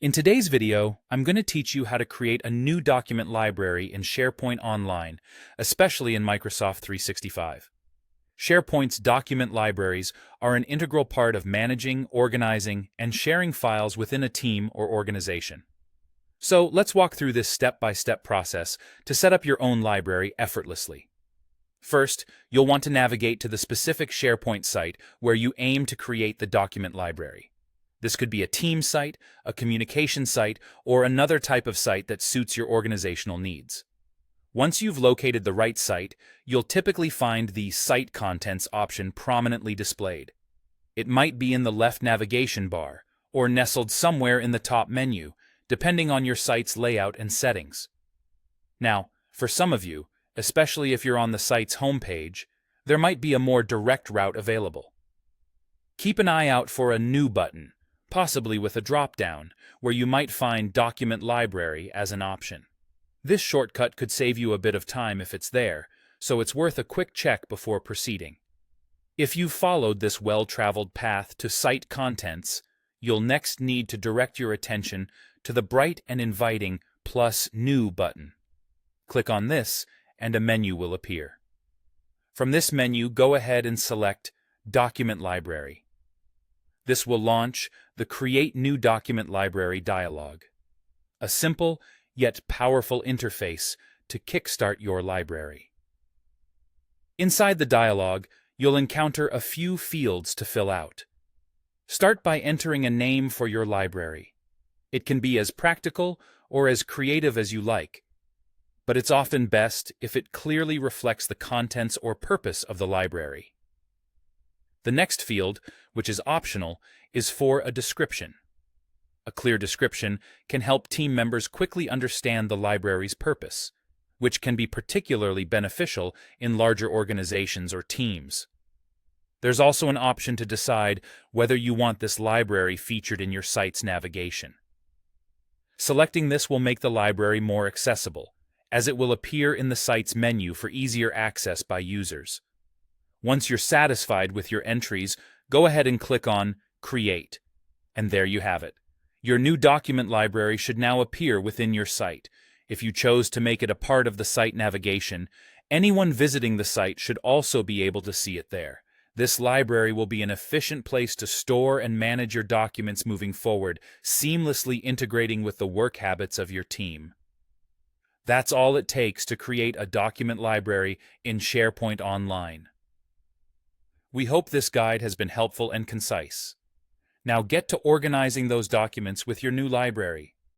In today's video, I'm going to teach you how to create a new document library in SharePoint Online, especially in Microsoft 365. SharePoint's document libraries are an integral part of managing, organizing, and sharing files within a team or organization. So let's walk through this step-by-step process to set up your own library effortlessly. First, you'll want to navigate to the specific SharePoint site where you aim to create the document library. This could be a team site, a communication site, or another type of site that suits your organizational needs. Once you've located the right site, you'll typically find the Site Contents option prominently displayed. It might be in the left navigation bar, or nestled somewhere in the top menu, depending on your site's layout and settings. Now, for some of you, especially if you're on the site's homepage, there might be a more direct route available. Keep an eye out for a New button, possibly with a drop-down, where you might find Document Library as an option. This shortcut could save you a bit of time if it's there, so it's worth a quick check before proceeding. If you've followed this well-traveled path to Site Contents, you'll next need to direct your attention to the bright and inviting plus New button. Click on this, and a menu will appear. From this menu, go ahead and select Document Library. This will launch the Create New Document Library dialog, a simple yet powerful interface to kickstart your library. Inside the dialog, you'll encounter a few fields to fill out. Start by entering a name for your library. It can be as practical or as creative as you like, but it's often best if it clearly reflects the contents or purpose of the library. The next field, which is optional, is for a description. A clear description can help team members quickly understand the library's purpose, which can be particularly beneficial in larger organizations or teams. There's also an option to decide whether you want this library featured in your site's navigation. Selecting this will make the library more accessible, as it will appear in the site's menu for easier access by users. Once you're satisfied with your entries, go ahead and click on Create, and there you have it. Your new document library should now appear within your site. If you chose to make it a part of the site navigation, anyone visiting the site should also be able to see it there. This library will be an efficient place to store and manage your documents moving forward, seamlessly integrating with the work habits of your team. That's all it takes to create a document library in SharePoint Online. We hope this guide has been helpful and concise. Now get to organizing those documents with your new library.